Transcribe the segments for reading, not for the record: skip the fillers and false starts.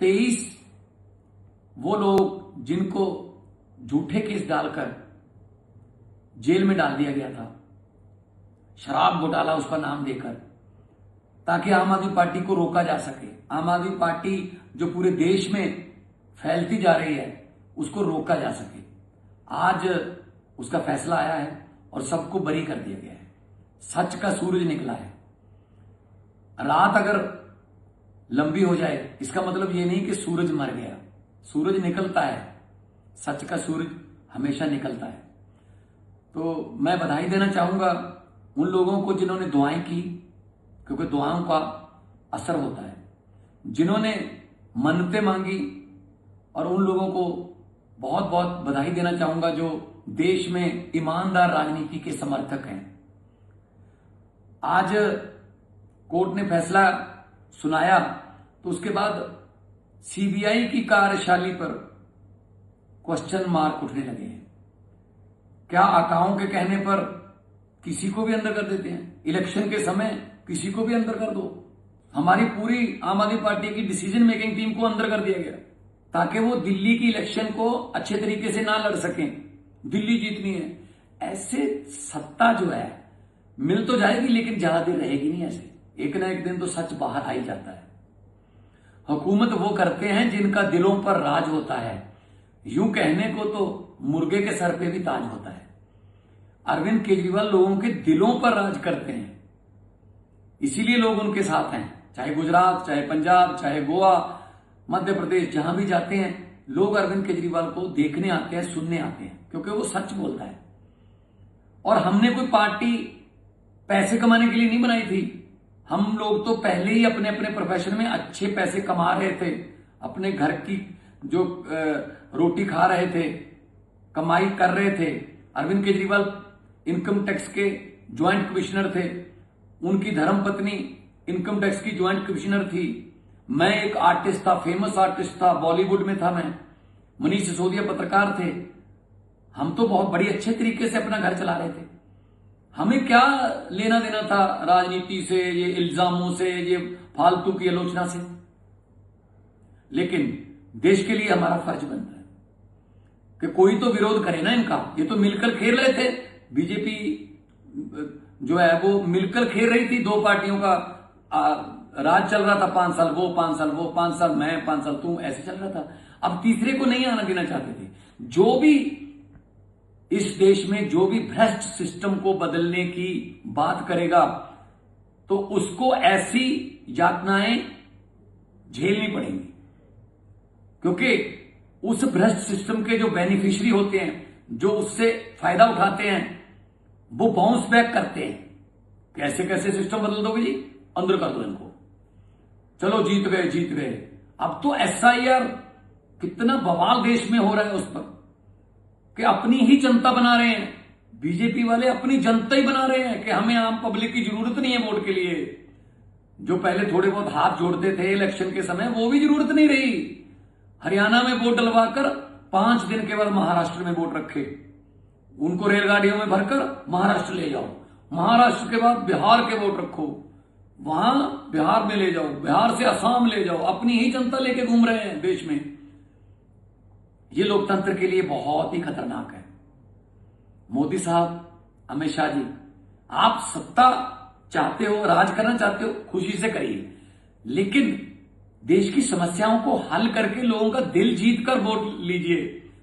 23 वो लोग जिनको झूठे केस डालकर जेल में डाल दिया गया था, शराब घोटाला उसका नाम देकर, ताकि आम आदमी पार्टी को रोका जा सके। आम आदमी पार्टी जो पूरे देश में फैलती जा रही है उसको रोका जा सके। आज उसका फैसला आया है और सबको बरी कर दिया गया है। सच का सूरज निकला है। रात अगर लंबी हो जाए इसका मतलब ये नहीं कि सूरज मर गया। सूरज निकलता है, सच का सूरज हमेशा निकलता है। तो मैं बधाई देना चाहूंगा उन लोगों को जिन्होंने दुआएं की, क्योंकि दुआओं का असर होता है, जिन्होंने मन्नतें मांगी, और उन लोगों को बहुत बहुत बधाई देना चाहूंगा जो देश में ईमानदार राजनीति के समर्थक हैं। आज कोर्ट ने फैसला सुनाया तो उसके बाद सीबीआई की कार्यशैली पर क्वेश्चन मार्क उठने लगे हैं। क्या आकाओं के कहने पर किसी को भी अंदर कर देते हैं? इलेक्शन के समय किसी को भी अंदर कर दो। हमारी पूरी आम आदमी पार्टी की डिसीजन मेकिंग टीम को अंदर कर दिया गया ताकि वो दिल्ली की इलेक्शन को अच्छे तरीके से ना लड़ सकें। दिल्ली जीतनी है। ऐसे सत्ता जो है मिल तो जाएगी लेकिन ज्यादा देर रहेगी नहीं। ऐसे एक ना एक दिन तो सच बाहर आ ही जाता है। हुकूमत वो करते हैं जिनका दिलों पर राज होता है। यूं कहने को तो मुर्गे के सर पे भी ताज होता है। अरविंद केजरीवाल लोगों के दिलों पर राज करते हैं, इसीलिए लोग उनके साथ हैं। चाहे गुजरात, चाहे पंजाब, चाहे गोवा, मध्य प्रदेश, जहां भी जाते हैं लोग अरविंद केजरीवाल को देखने आते हैं, सुनने आते हैं, क्योंकि वो सच बोलता है। और हमने कोई पार्टी पैसे कमाने के लिए नहीं बनाई थी। हम लोग तो पहले ही अपने अपने प्रोफेशन में अच्छे पैसे कमा रहे थे, अपने घर की जो रोटी खा रहे थे, कमाई कर रहे थे। अरविंद केजरीवाल इनकम टैक्स के ज्वाइंट कमिश्नर थे, उनकी धर्मपत्नी इनकम टैक्स की ज्वाइंट कमिश्नर थी। मैं एक आर्टिस्ट था, फेमस आर्टिस्ट था, बॉलीवुड में था मैं। मनीष सिसोदिया पत्रकार थे। हम तो बहुत बड़ी अच्छे तरीके से अपना घर चला रहे थे। हमें क्या लेना देना था राजनीति से, ये इल्जामों से, ये फालतू की आलोचना से। लेकिन देश के लिए हमारा फर्ज बनता है कि कोई तो विरोध करे ना इनका। ये तो मिलकर खेल रहे थे। बीजेपी जो है वो मिलकर खेल रही थी। दो पार्टियों का राज चल रहा था। 5 साल वो, 5 साल वो, 5 साल मैं, 5 साल तू, ऐसे चल रहा था। अब तीसरे को नहीं आना देना चाहते थे। जो भी इस देश में जो भी भ्रष्ट सिस्टम को बदलने की बात करेगा तो उसको ऐसी यातनाएं झेलनी पड़ेंगी, क्योंकि उस भ्रष्ट सिस्टम के जो बेनिफिशियरी होते हैं, जो उससे फायदा उठाते हैं, वो बाउंस बैक करते हैं। कैसे कैसे सिस्टम बदल दोगे जी? अंदर कर दो इनको, चलो जीत गए जीत गए। अब तो एसआईआर कितना बवाल देश में हो रहा है उस पर कि अपनी ही जनता बना रहे हैं। बीजेपी वाले अपनी जनता ही बना रहे हैं कि हमें आम पब्लिक की जरूरत नहीं है वोट के लिए। जो पहले थोड़े बहुत हाथ जोड़ते थे इलेक्शन के समय, वो भी जरूरत नहीं रही। हरियाणा में वोट डलवाकर 5 दिन के बाद महाराष्ट्र में वोट रखे, उनको रेलगाड़ियों में भरकर महाराष्ट्र ले जाओ। महाराष्ट्र के बाद बिहार के वोट रखो, वहां बिहार में ले जाओ, बिहार से असम ले जाओ। अपनी ही जनता लेके घूम रहे हैं देश में। ये लोकतंत्र के लिए बहुत ही खतरनाक है। मोदी साहब, अमित शाह जी, आप सत्ता चाहते हो, राज करना चाहते हो, खुशी से करिए, लेकिन देश की समस्याओं को हल करके लोगों का दिल जीत कर वोट लीजिए।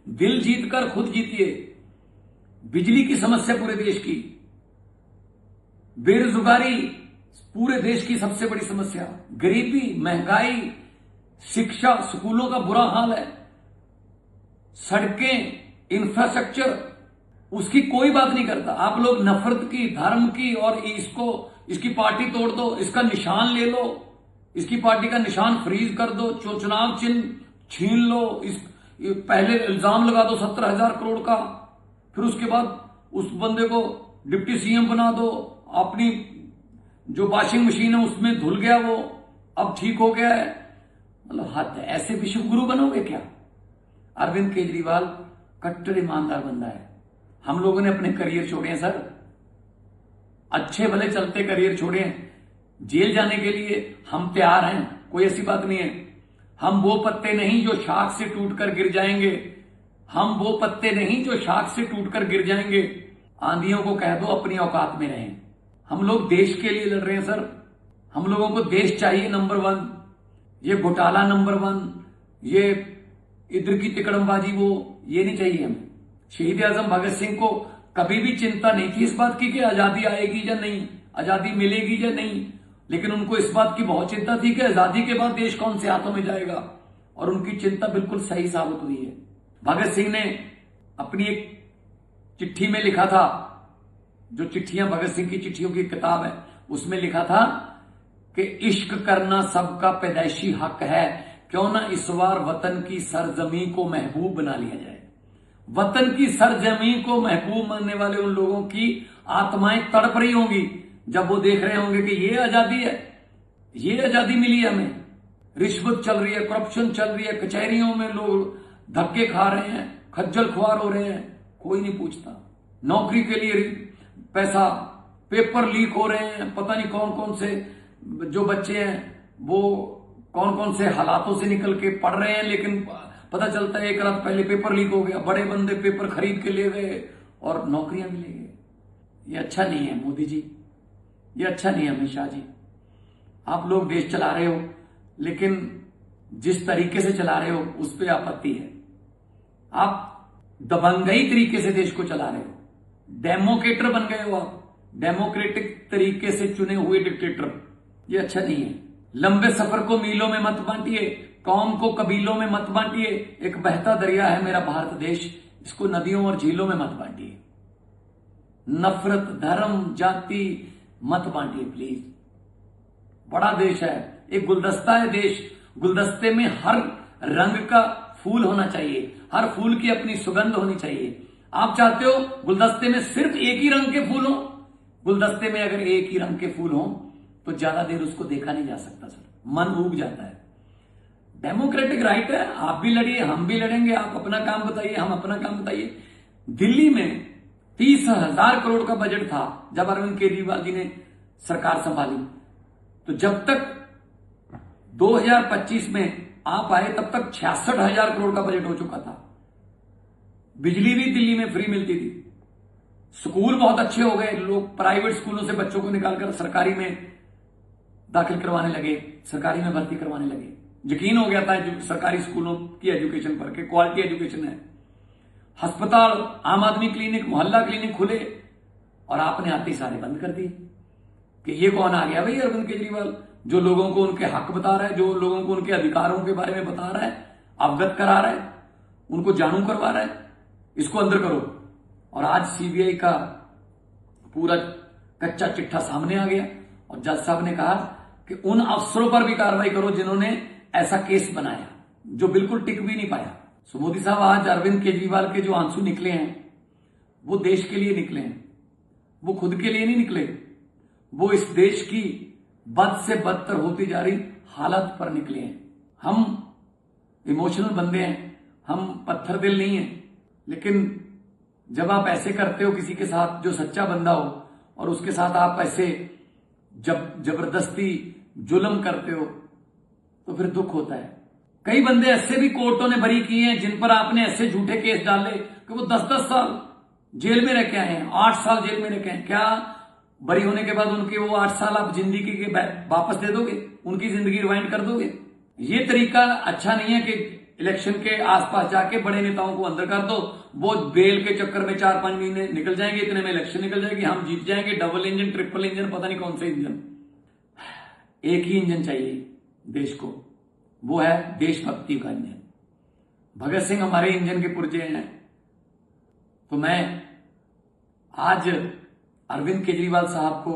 दिल जीत कर खुद जीतिए। बिजली की समस्या पूरे देश की, बेरोजगारी पूरे देश की सबसे बड़ी समस्या, गरीबी, महंगाई, शिक्षा, स्कूलों का बुरा हाल है, सड़कें, इंफ्रास्ट्रक्चर, उसकी कोई बात नहीं करता। आप लोग नफरत की, धर्म की, और इसकी पार्टी तोड़ दो, इसका निशान ले लो, इसकी पार्टी का निशान फ्रीज कर दो, चुनाव चिन्ह छीन लो, पहले इल्जाम लगा दो 17,000 करोड़ का, फिर उसके बाद उस बंदे को डिप्टी सीएम बना दो, अपनी जो वॉशिंग मशीन है उसमें धुल गया वो, अब ठीक हो गया है। मतलब हद है। ऐसे विश्व गुरु बनोगे क्या? अरविंद केजरीवाल कट्टर ईमानदार बंदा है। हम लोगों ने अपने करियर छोड़े हैं सर, अच्छे भले चलते करियर छोड़े हैं। जेल जाने के लिए हम तैयार हैं, कोई ऐसी बात नहीं है। हम वो पत्ते नहीं जो शाख से टूटकर गिर जाएंगे, हम वो पत्ते नहीं जो शाख से टूटकर गिर जाएंगे। आंधियों को कह दो अपनी औकात में रहें। हम लोग देश के लिए लड़ रहे हैं सर। हम लोगों को देश चाहिए नंबर 1। ये घोटाला नंबर 1, ये इधर की तिकड़मबाजी वो ये नहीं चाहिए हमें। शहीद आजम भगत सिंह को कभी भी चिंता नहीं थी इस बात की कि आजादी आएगी या नहीं, आजादी मिलेगी या नहीं, लेकिन उनको इस बात की बहुत चिंता थी कि आजादी के बाद देश कौन से हाथों में जाएगा। और उनकी चिंता बिल्कुल सही साबित हुई है। भगत सिंह ने अपनी एक चिट्ठी में लिखा था, जो चिट्ठियां भगत सिंह की चिट्ठियों की किताब है, उसमें लिखा था कि इश्क करना सबका पैदाइशी हक है, क्यों ना इस बार वतन की सरजमी को महबूब बना लिया जाए। वतन की सरजमी को महबूब मानने वाले उन लोगों की आत्माएं तड़प रही होंगी जब वो देख रहे होंगे कि ये आजादी है, ये आजादी मिली है हमें। रिश्वत चल रही है, करप्शन चल रही है, कचहरियों में लोग धक्के खा रहे हैं, खज्जल खुआर हो रहे हैं, कोई नहीं पूछता। नौकरी के लिए पैसा, पेपर लीक हो रहे हैं, पता नहीं कौन कौन से जो बच्चे हैं वो कौन कौन से हालातों से निकल के पढ़ रहे हैं, लेकिन पता चलता है एक रात पहले पेपर लीक हो गया, बड़े बंदे पेपर खरीद के ले गए और नौकरियां भी ले गए। ये अच्छा नहीं है मोदी जी, ये अच्छा नहीं है अमित शाह जी। आप लोग देश चला रहे हो, लेकिन जिस तरीके से चला रहे हो उस पर आपत्ति है। आप दबंगई तरीके से देश को चला रहे हो, डेमोक्रेटर बन गए हो आप, डेमोक्रेटिक तरीके से चुने हुए डिक्टेटर। ये अच्छा नहीं है। लंबे सफर को मीलों में मत बांटिए, कौम को कबीलों में मत बांटिए। एक बहता दरिया है मेरा भारत देश, इसको नदियों और झीलों में मत बांटिए। नफरत, धर्म, जाति मत बांटिए प्लीज। बड़ा देश है, एक गुलदस्ता है देश। गुलदस्ते में हर रंग का फूल होना चाहिए, हर फूल की अपनी सुगंध होनी चाहिए। आप चाहते हो गुलदस्ते में सिर्फ एक ही रंग के फूल हो? गुलदस्ते में अगर एक ही रंग के फूल हो तो ज्यादा देर उसको देखा नहीं जा सकता सर, मन उब जाता है। डेमोक्रेटिक राइट है, आप भी लड़िए, हम भी लड़ेंगे। आप अपना काम बताइए, हम अपना काम बताइए। दिल्ली में 30,000 करोड़ का बजट था जब अरविंद केजरीवाल जी ने सरकार संभाली। तो जब तक 2025 में आप आए तब तक 66,000 करोड़ का बजट हो चुका था। बिजली भी दिल्ली में फ्री मिलती थी, स्कूल बहुत अच्छे हो गए, लोग प्राइवेट स्कूलों से बच्चों को निकालकर सरकारी में दाखिल करवाने लगे, सरकारी में भर्ती करवाने लगे। यकीन हो गया था सरकारी स्कूलों की एजुकेशन पर कि क्वालिटी एजुकेशन है। अस्पताल, आम आदमी क्लिनिक, मोहल्ला क्लिनिक खुले और आपने आते ही सारे बंद कर दिए। कि ये कौन आ गया भाई अरविंद केजरीवाल, जो लोगों को उनके हक बता रहा है, जो लोगों को उनके अधिकारों के बारे में बता रहा है, अवगत करा रहा है, उनको जानू करवा रहा है, इसको अंदर करो। और आज सीबीआई का पूरा कच्चा चिट्ठा सामने आ गया और जज साहब ने कहा कि उन अफसरों पर भी कार्रवाई करो जिन्होंने ऐसा केस बनाया, जो बिल्कुल टिक भी नहीं पाया। सो मोदी साहब, आज अरविंद केजरीवाल के जो आंसू निकले हैं वो देश के लिए निकले हैं, वो खुद के लिए नहीं निकले। वो इस देश की बद से बदतर होती जा रही हालत पर निकले हैं। हम इमोशनल बंदे हैं, हम पत्थर दिल नहीं हैं, लेकिन जब आप ऐसे करते हो किसी के साथ जो सच्चा बंदा हो और उसके साथ आप ऐसे जब जबरदस्ती जुल्म करते हो तो फिर दुख होता है। कई बंदे ऐसे भी कोर्टों ने बरी किए हैं जिन पर आपने ऐसे झूठे केस डाले कि वो 10-10 साल जेल में रह के आए हैं, 8 साल जेल में रह के आए। क्या बरी होने के बाद उनके वो 8 साल आप जिंदगी के वापस दे दोगे, उनकी जिंदगी रिवाइंड कर दोगे? ये तरीका अच्छा नहीं है कि इलेक्शन के आसपास जाके बड़े नेताओं को अंदर कर दो, वो बेल के चक्कर में 4-5 महीने निकल जाएंगे, इतने में इलेक्शन निकल जाएगी, हम जीत जाएंगे। डबल इंजन, ट्रिपल इंजन, पता नहीं कौन सा इंजन। एक ही इंजन चाहिए देश को, वो है देशभक्ति का इंजन। भगत सिंह हमारे इंजन के पुर्जे हैं। तो मैं आज अरविंद केजरीवाल साहब को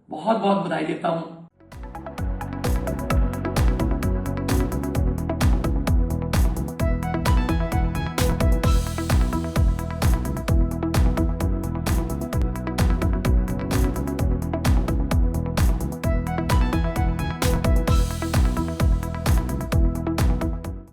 बहुत बहुत बधाई देता हूं